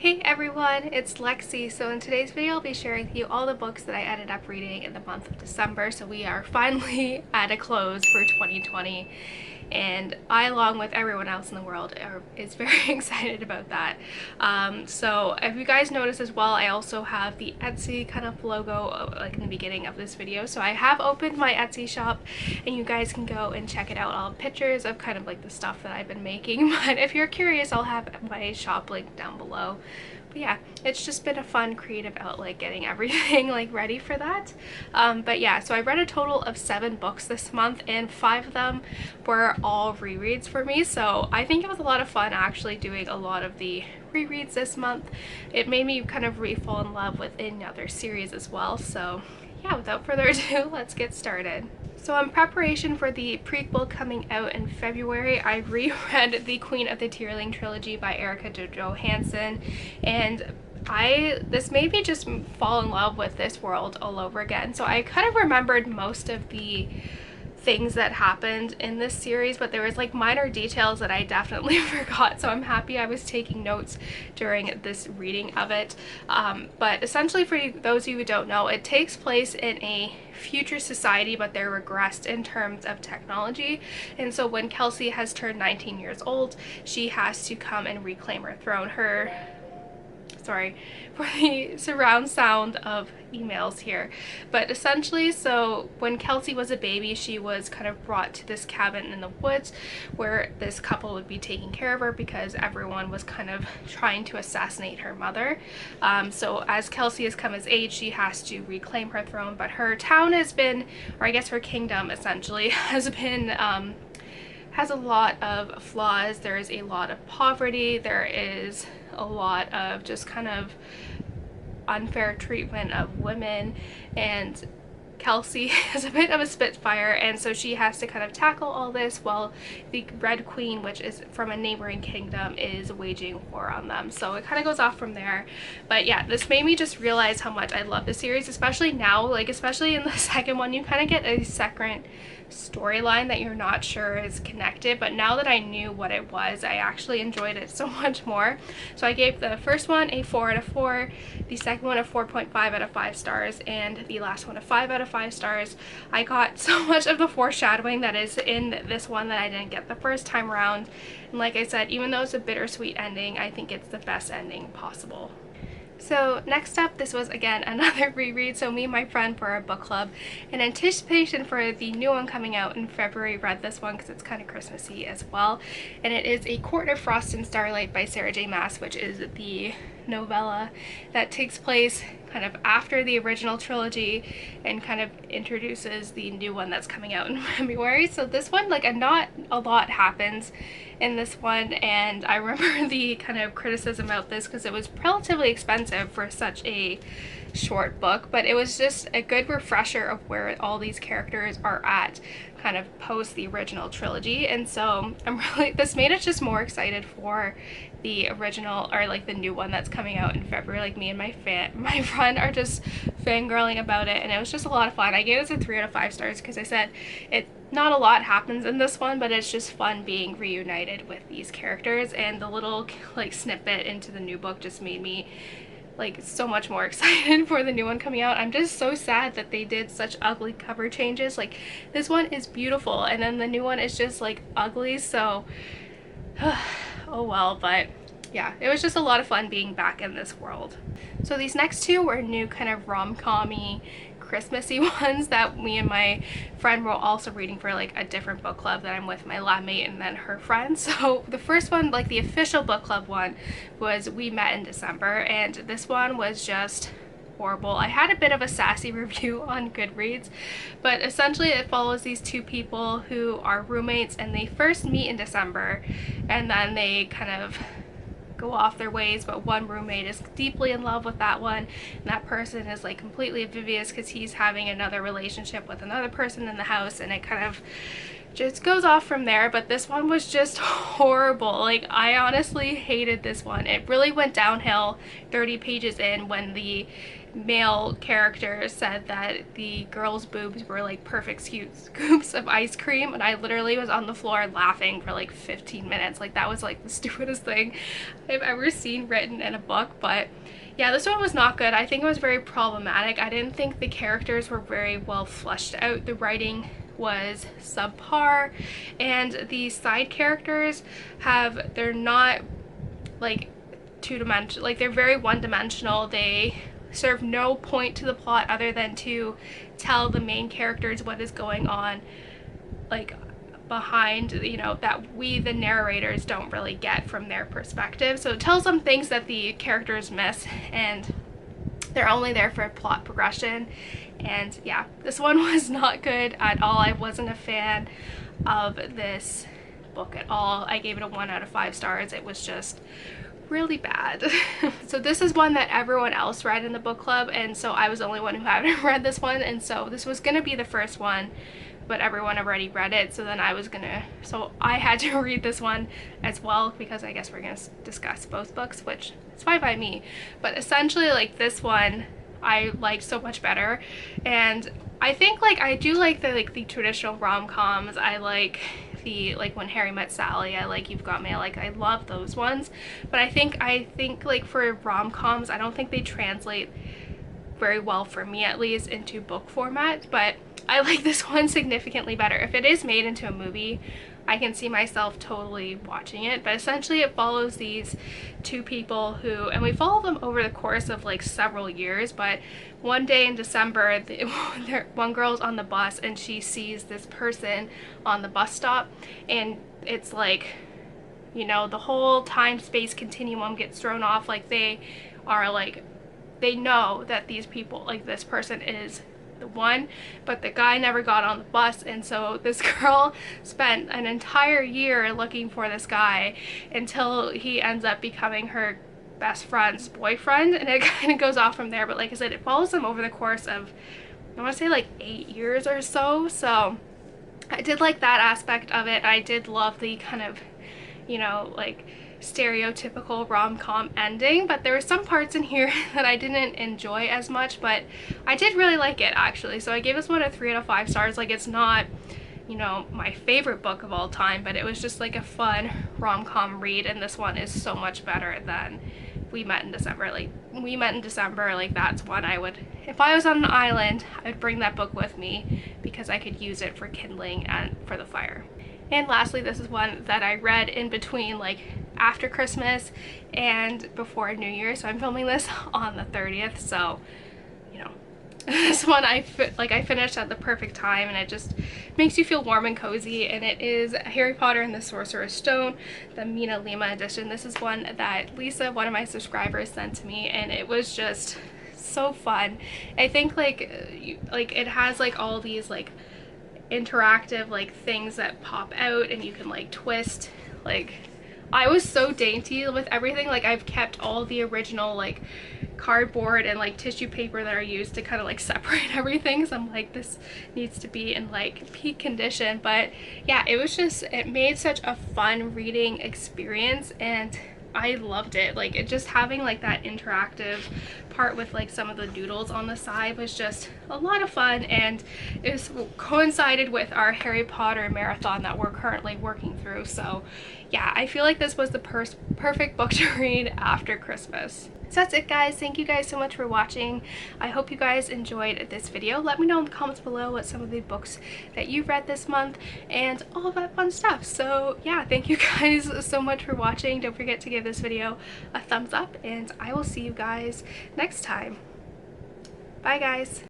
Hey everyone, it's Lexie. So in today's video I'll be sharing with you all the books that I ended up reading in the month of December. So we are finally at a close for 2020 and I, along with everyone else in the world, is very excited about that. So if you guys notice as well, I also have the Etsy kind of logo like in the beginning of this video. So I have opened my Etsy shop and you guys can go and check it out. I'll have pictures of kind of like the stuff that I've been making, but if you're curious I'll have my shop link down below. But yeah, it's just been a fun creative outlet getting everything like ready for that. But yeah, so I read a total of 7 books this month and 5 of them were all rereads for me. So I think it was a lot of fun actually doing a lot of the rereads this month. It made me kind of re-fall in love with another series as well. So yeah, without further ado, let's get started. So in preparation for the prequel coming out in February, I reread the Queen of the Tearling trilogy by Erika Johansen, and this made me just fall in love with this world all over again. So I kind of remembered most of the things that happened in this series, but there was like minor details that I definitely forgot, so I'm happy I was taking notes during this reading of it. But essentially, for those of you who don't know, it takes place in a future society, but they're regressed in terms of technology. And so when Kelsey has turned 19 years old, she has to come and reclaim her throne. Sorry for the surround sound of emails here, but essentially, so when Kelsey was a baby, she was kind of brought to this cabin in the woods where this couple would be taking care of her because everyone was kind of trying to assassinate her mother. So as Kelsey has come of age, she has to reclaim her throne, but her town has been, or I guess her kingdom essentially, has been has a lot of flaws. There is a lot of poverty, there is a lot of just kind of unfair treatment of women, and Kelsey is a bit of a spitfire, and so she has to kind of tackle all this while the Red Queen, which is from a neighboring kingdom, is waging war on them. So it kind of goes off from there. But yeah, this made me just realize how much I love the series, especially now, like especially in the second one, you kind of get a second storyline that you're not sure is connected, but now that I knew what it was, I actually enjoyed it so much more. So I gave the first one a 4 out of 4, the second one a 4.5 out of 5 stars, and the last one a 5 out of 5 stars. I got so much of the foreshadowing that is in this one that I didn't get the first time around, and like I said, even though it's a bittersweet ending, I think it's the best ending possible. So next up, this was again another reread. So me and my friend for our book club, in anticipation for the new one coming out in February, read this one because it's kind of Christmassy as well. And it is A Court of Frost and Starlight by Sarah J. Maas, which is the novella that takes place kind of after the original trilogy and kind of introduces the new one that's coming out in February. So this one, like, not a lot happens in this one, and I remember the kind of criticism about this because it was relatively expensive for such a short book, but it was just a good refresher of where all these characters are at kind of post the original trilogy. And so this made us just more excited for the original, or like the new one that's coming out in February. Like me and my friend are just fangirling about it, and it was just a lot of fun. I gave this a 3 out of 5 stars because I said not a lot happens in this one, but it's just fun being reunited with these characters, and the little like snippet into the new book just made me like so much more excited for the new one coming out. I'm just so sad that they did such ugly cover changes. Like this one is beautiful and then the new one is just like ugly, so oh well. But yeah, it was just a lot of fun being back in this world. So these next two were new kind of rom-com-y Christmassy ones that me and my friend were also reading for like a different book club that I'm with, my lab mate and then her friend. So the first one, like the official book club one, was We Met in December, and this one was just horrible. I had a bit of a sassy review on Goodreads, but essentially it follows these two people who are roommates and they first meet in December and then they kind of go off their ways, but one roommate is deeply in love with that one, and that person is like completely oblivious because he's having another relationship with another person in the house, and it kind of just goes off from there. But this one was just horrible. Like, I honestly hated this one. It really went downhill 30 pages in when the male character said that the girl's boobs were like perfect scoops of ice cream, and I literally was on the floor laughing for like 15 minutes. Like, that was like the stupidest thing I've ever seen written in a book. But yeah, this one was not good. I think it was very problematic. I didn't think the characters were very well fleshed out. The writing was subpar, and the side characters they're not like two-dimensional, like they're very one-dimensional. They serve no point to the plot other than to tell the main characters what is going on, like behind, you know, that we the narrators don't really get from their perspective. So it tells them things that the characters miss, and they're only there for plot progression. And yeah, this one was not good at all. I wasn't a fan of this book at all. I gave it a 1 out of 5 stars. It was just really bad. So this is one that everyone else read in the book club, and so I was the only one who hadn't read this one, and so this was gonna be the first one, but everyone already read it, so then so I had to read this one as well, because I guess we're gonna discuss both books, which is fine by me. But essentially, like, this one I liked so much better, and I think like I do like the traditional rom-coms. I like the When Harry Met Sally, I like You've Got Mail, like I love those ones. But I think like for rom-coms, I don't think they translate very well, for me at least, into book format. But I like this one significantly better. If it is made into a movie, I can see myself totally watching it. But essentially it follows these two people who, and we follow them over the course of like several years, but one day in December, one girl's on the bus and she sees this person on the bus stop, and it's like, you know, the whole time-space continuum gets thrown off. Like, they know that these people, like this person is the one, but the guy never got on the bus, and so this girl spent an entire year looking for this guy until he ends up becoming her best friend's boyfriend, and it kind of goes off from there. But like I said, it follows them over the course of, I want to say like 8 years or so. So I did like that aspect of it. I did love the kind of, you know, like stereotypical rom-com ending, but there were some parts in here that I didn't enjoy as much, but I did really like it actually. So I gave this one a 3 out of 5 stars. Like, it's not, you know, my favorite book of all time, but it was just like a fun rom-com read, and this one is so much better than We Met in December. Like, We Met in December, like, that's one I would, if I was on an island, I would bring that book with me because I could use it for kindling and for the fire. And lastly, this is one that I read in between, like, after Christmas and before New Year. So I'm filming this on the 30th, so, you know, this one I finished at the perfect time, and it just makes you feel warm and cozy. And it is Harry Potter and the Sorcerer's Stone, the Mina Lima edition. This is one that Lisa, one of my subscribers, sent to me, and it was just so fun. I think like it has like all these like interactive like things that pop out, and you can like twist. Like, I was so dainty with everything. Like, I've kept all the original like cardboard and like tissue paper that are used to kind of like separate everything, so I'm like, this needs to be in like peak condition. But yeah, it was just, it made such a fun reading experience, and I loved it. Like, it just having like that interactive part with like some of the doodles on the side was just a lot of fun, and it was coincided with our Harry Potter marathon that we're currently working through. So yeah, I feel like this was the perfect book to read after Christmas. So that's it, guys. Thank you guys so much for watching. I hope you guys enjoyed this video. Let me know in the comments below what some of the books that you've read this month and all of that fun stuff. So yeah, thank you guys so much for watching. Don't forget to give this video a thumbs up, and I will see you guys next time. Bye, guys.